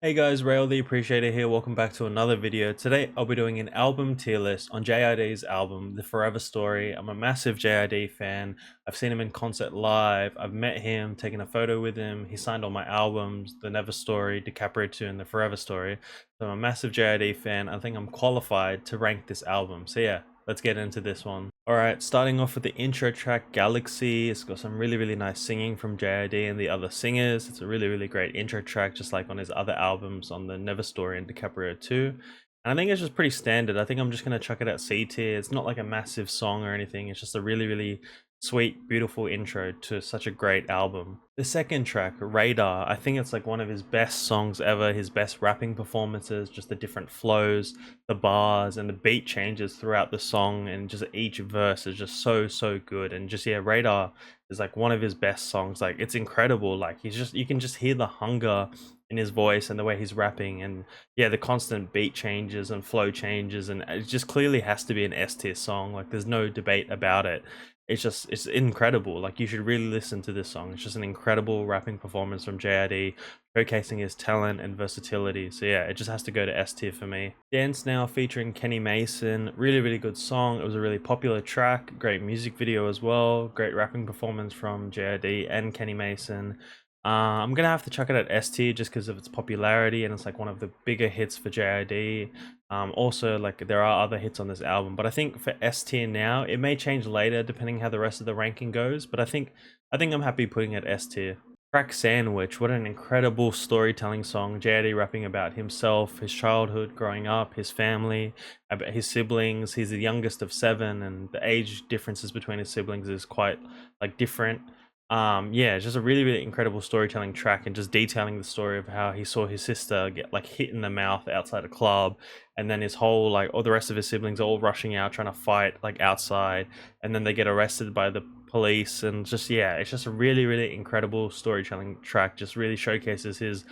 Hey guys, Rail the Appreciator here. Welcome back to another video. Today I'll be doing an album tier list on JID's album, The Forever Story. I'm a massive JID fan. I've seen him in concert live. I've met him, taken a photo with him. He signed all my albums, The Never Story, DiCaprio 2, and The Forever Story. So I'm a massive JID fan. I think I'm qualified to rank this album. So yeah, let's get into this one. Alright, starting off with the intro track, Galaxy. It's got some really nice singing from JID and the other singers. It's a really great intro track, just like on his other albums on the Never Story and DiCaprio 2. And I think it's just pretty standard. I think I'm just going to chuck it at C tier. It's not like a massive song or anything. It's just a really sweet, beautiful intro to such a great album. The second track, Radar, I think it's like one of his best songs ever, his best rapping performances, just the different flows, the bars and the beat changes throughout the song, and just each verse is just so good. And just, yeah, Radar is like one of his best songs. Like, it's incredible. Like, you can just hear the hunger in his voice and the way he's rapping, and yeah, the constant beat changes and flow changes, and it just clearly has to be an S tier song. Like, there's no debate about it. It's incredible. Like, you should really listen to this song. It's just an incredible rapping performance from JID, showcasing his talent and versatility. So yeah, it just has to go to S tier for me. Dance Now featuring Kenny Mason, really good song. It was a really popular track, great music video as well, great rapping performance from JID and Kenny Mason. I'm gonna have to chuck it at S tier just because of its popularity, and it's like one of the bigger hits for JID. Also, like, there are other hits on this album, but I think for S tier now, it may change later depending how the rest of the ranking goes. But I think I'm happy putting it S tier. Crack Sandwich, what an incredible storytelling song. JID rapping about himself, his childhood, growing up, his family, about his siblings. He's the youngest of 7, and the age differences between his siblings is quite like different. Yeah, it's just a really incredible storytelling track, and just detailing the story of how he saw his sister get like hit in the mouth outside a club, and then his whole, like, all the rest of his siblings are all rushing out trying to fight like outside, and then they get arrested by the police. And just, yeah, it's just a really incredible storytelling track. Just really showcases his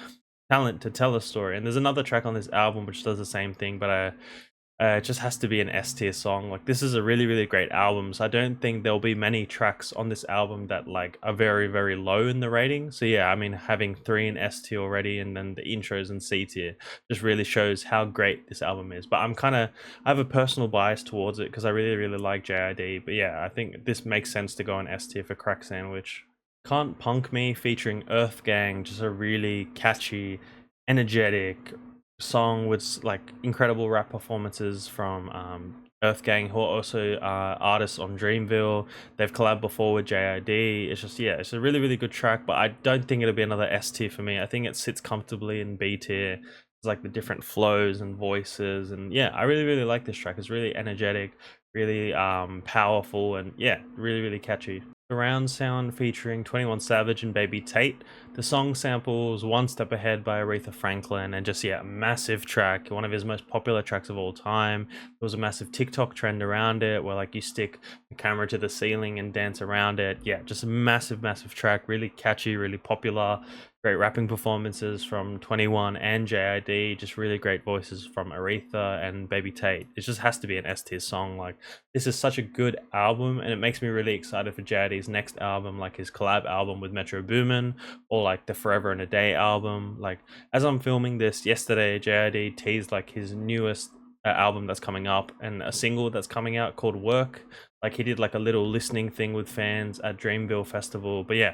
talent to tell a story. And there's another track on this album which does the same thing, but it just has to be an S tier song. Like, this is a really great album, so I don't think there'll be many tracks on this album that like are very low in the rating. So yeah, I mean, having 3 in S tier already, and then the intros in C tier, just really shows how great this album is. But I have a personal bias towards it because I really like JID. But yeah, I think this makes sense to go on S tier for Crack Sandwich. Can't Punk Me featuring Earth Gang, just a really catchy, energetic song with like incredible rap performances from Earth Gang, who are also artists on Dreamville. They've collabed before with JID. It's just, yeah, it's a really good track, but I don't think it'll be another S tier for me. I think it sits comfortably in B tier. It's like the different flows and voices, and yeah, I really like this track. It's really energetic, really powerful, and yeah, really catchy. Surround sound featuring 21 Savage and Baby Tate. The song samples One Step Ahead by Aretha Franklin, and just, yeah, massive track, one of his most popular tracks of all time. There was a massive TikTok trend around it where like you stick the camera to the ceiling and dance around it. Yeah, just a massive track, really catchy, really popular. Great rapping performances from 21 and JID, just really great voices from Aretha and Baby Tate. It just has to be an S tier song. Like, this is such a good album, and it makes me really excited for JID's next album, like his collab album with Metro Boomin, or like the Forever and a Day album. Like, as I'm filming this yesterday, JID teased like his newest album that's coming up, and a single that's coming out called Work. Like, he did like a little listening thing with fans at Dreamville Festival. But yeah,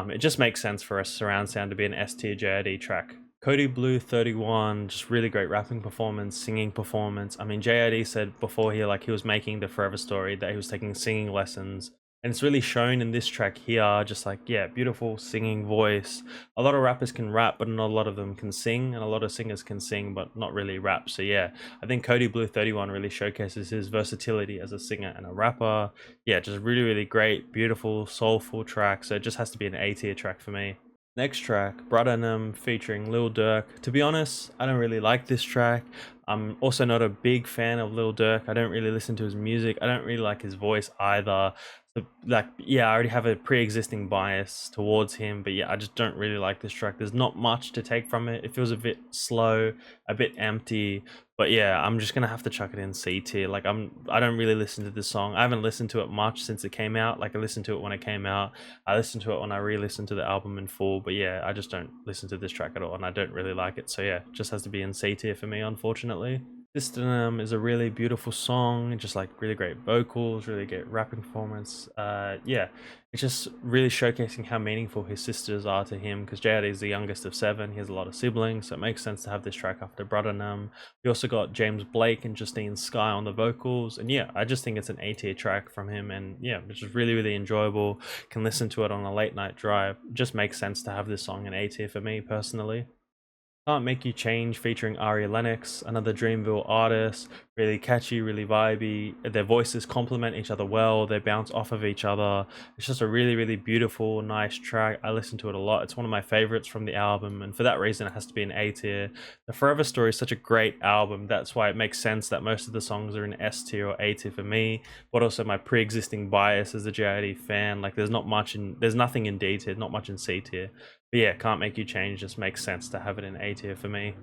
it just makes sense for a surround sound to be an S tier JID track. Cody Blue 31, just really great rapping performance, singing performance. I mean, JID said before he was making the Forever Story that he was taking singing lessons, and it's really shown in this track here. Just like, yeah, beautiful singing voice. A lot of rappers can rap, but not a lot of them can sing, and a lot of singers can sing but not really rap. So yeah, I think Cody Blue 31 really showcases his versatility as a singer and a rapper. Yeah, just really great, beautiful, soulful track. So it just has to be an A tier track for me. Next track, Brother featuring Lil Durk. To be honest, I don't really like this track. I'm also not a big fan of Lil Durk. I don't really listen to his music. I don't really like his voice either. So, like, yeah, I already have a pre-existing bias towards him, but yeah, I just don't really like this track. There's not much to take from it. It feels a bit slow, a bit empty. But yeah, I'm just gonna have to chuck it in C tier. Like I don't really listen to this song. I haven't listened to it much since it came out. Like I listened to it when it came out. I listened to it when I re-listened to the album in full. But yeah, I just don't listen to this track at all, and I don't really like it. So yeah, it just has to be in C tier for me, unfortunately. System is a really beautiful song, just like really great vocals, really great rapping performance. Yeah, it's just really showcasing how meaningful his sisters are to him, because JID is the youngest of 7. He has a lot of siblings, so it makes sense to have this track after Brother Num. We also got James Blake and Justine Skye on the vocals, and yeah, I just think it's an A tier track from him, and yeah, it's just really enjoyable. Can listen to it on a late night drive. It just makes sense to have this song in A tier for me personally. Can't Make You Change featuring Ari Lennox, another Dreamville artist, really catchy, really vibey. Their voices complement each other well, they bounce off of each other. It's just a really beautiful, nice track. I listen to it a lot. It's one of my favorites from the album, and for that reason, it has to be an A tier. The Forever Story is such a great album. That's why it makes sense that most of the songs are in S tier or A tier for me, but also my pre-existing bias as a JID fan. Like, there's nothing in D tier, not much in C tier. But yeah, Can't Make You Change just makes sense to have it in A tier for me.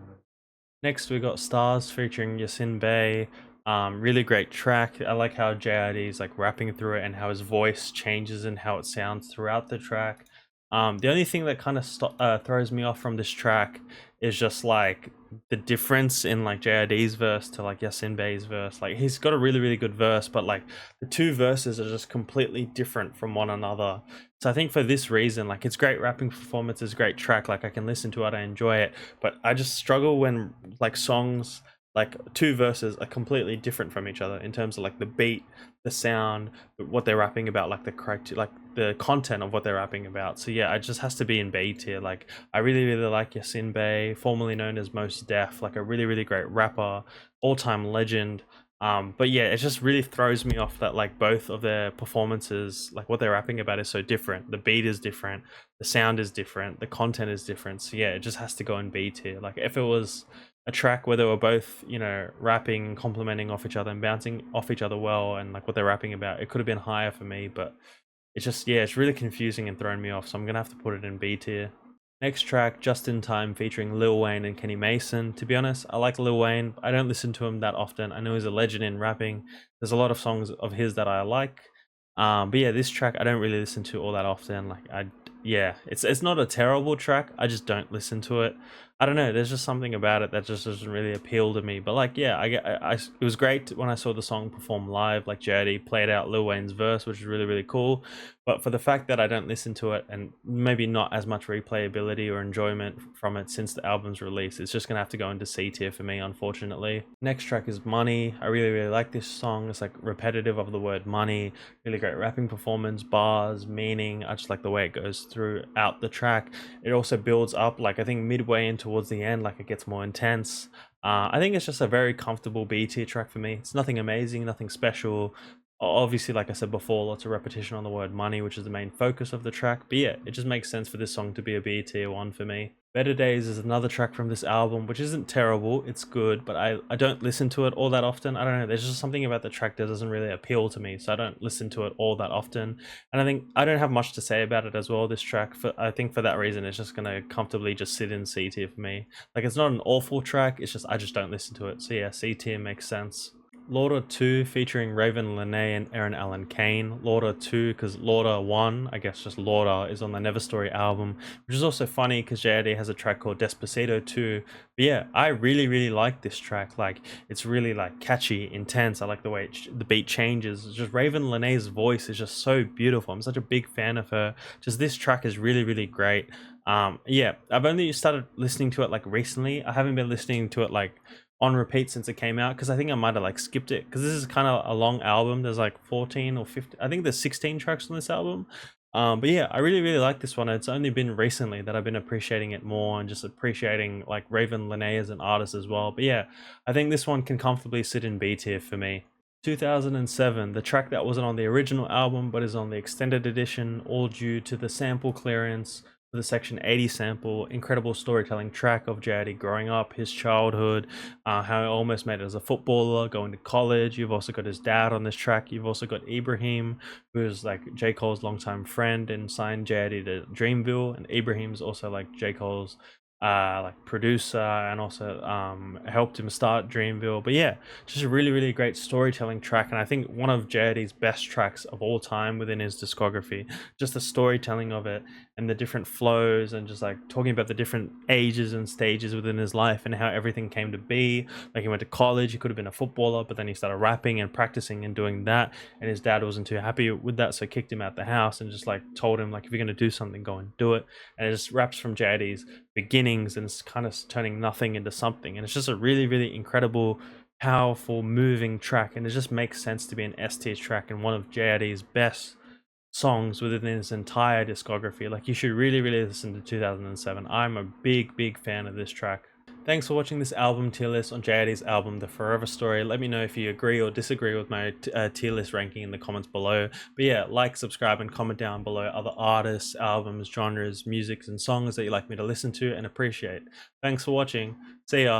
Next we got Stars featuring Yasin Bey. Really great track. I like how JID is like rapping through it and how his voice changes and how it sounds throughout the track. The only thing that kind of throws me off from this track is just like the difference in like JID's verse to like Yasin Bey's verse. Like, he's got a really good verse, but like the two verses are just completely different from one another. So I think for this reason, like, it's great rapping performance, it's a great track, like I can listen to it, I enjoy it, but I just struggle when like songs, like two verses are completely different from each other in terms of like the beat, the sound, what they're rapping about, like the correct, like the content of what they're rapping about. So yeah, it just has to be in B tier. Like, I really like Yasin Bey, formerly known as Most Def, like a really great rapper, all-time legend. But yeah, it just really throws me off that like both of their performances, like what they're rapping about, is so different. The beat is different, the sound is different, the content is different. So yeah, it just has to go in B tier. Like, if it was a track where they were both, you know, rapping and complimenting off each other and bouncing off each other well, and like what they're rapping about, it could have been higher for me. But it's just, yeah, it's really confusing and throwing me off. So I'm gonna have to put it in B tier. Next track, Just in Time featuring Lil Wayne and Kenny Mason. To be honest, I like Lil Wayne. I don't listen to him that often. I know he's a legend in rapping. There's a lot of songs of his that I like. But yeah, this track I don't really listen to all that often. Like, yeah, it's not a terrible track. I just don't listen to it. I don't know. There's just something about it that just doesn't really appeal to me. But like, yeah, it was great when I saw the song perform live. Like, JD played out Lil Wayne's verse, which is really cool. But for the fact that I don't listen to it, and maybe not as much replayability or enjoyment from it since the album's release, it's just gonna have to go into C tier for me, unfortunately. Next track is Money. I really like this song. It's like repetitive of the word money. Really great rapping performance, bars, meaning. I just like the way it goes throughout the track. It also builds up, like I think midway and towards the end, like it gets more intense. I think it's just a very comfortable B tier track for me. It's nothing amazing, nothing special. Obviously, like I said before, lots of repetition on the word money, which is the main focus of the track. But yeah, it just makes sense for this song to be a B tier one for me. Better Days is another track from this album, which isn't terrible, it's good, but I don't listen to it all that often. I don't know, there's just something about the track that doesn't really appeal to me, so I don't listen to it all that often. And I think I don't have much to say about it as well, this track. I think for that reason, it's just gonna comfortably just sit in C tier for me. Like, it's not an awful track, it's just I just don't listen to it. So yeah, C tier makes sense. Lauder 2 featuring Raven Lene and Aaron Allen Kane. Lauder 2 because Lauder 1, I guess just Lauder, is on the Never Story album, which is also funny because JID has a track called Despacito 2. But yeah, I really like this track. Like, it's really like catchy, intense. I like the way the beat changes. It's just Raven Lene's voice is just so beautiful. I'm such a big fan of her. Just this track is really great. Yeah, I've only started listening to it like recently. I haven't been listening to it like on repeat since it came out, because I think I might have like skipped it, because this is kind of a long album. There's like 14 or 15, I think there's 16 tracks on this album. But yeah, I really like this one. It's only been recently that I've been appreciating it more and just appreciating like Raven Lene as an artist as well. But yeah, I think this one can comfortably sit in B tier for me. 2007, the track that wasn't on the original album but is on the extended edition, all due to the sample clearance. the Section 80 sample, incredible storytelling track of JID growing up, his childhood, how he almost made it as a footballer, going to college. You've also got his dad on this track. You've also got Ibrahim, who's like J. Cole's longtime friend and signed JID to Dreamville, and Ibrahim's also like J. Cole's like producer and also helped him start Dreamville. But yeah, just a really great storytelling track, and I think one of JID's best tracks of all time within his discography. Just the storytelling of it and the different flows and just like talking about the different ages and stages within his life and how everything came to be. Like he went to college, he could have been a footballer, but then he started rapping and practicing and doing that, and his dad wasn't too happy with that, so kicked him out the house and just like told him like, if you're going to do something, go and do it. And it just raps from JID's beginnings and it's kind of turning nothing into something, and it's just a really incredible, powerful, moving track, and it just makes sense to be an S tier track and one of JID's best songs within his entire discography. Like, you should really listen to 2007. I'm a big fan of this track. Thanks for watching this album tier list on JID's album The Forever Story. Let me know if you agree or disagree with my tier list ranking in the comments below. But yeah, like, subscribe, and comment down below other artists, albums, genres, musics, and songs that you'd like me to listen to and appreciate. Thanks for watching. See ya.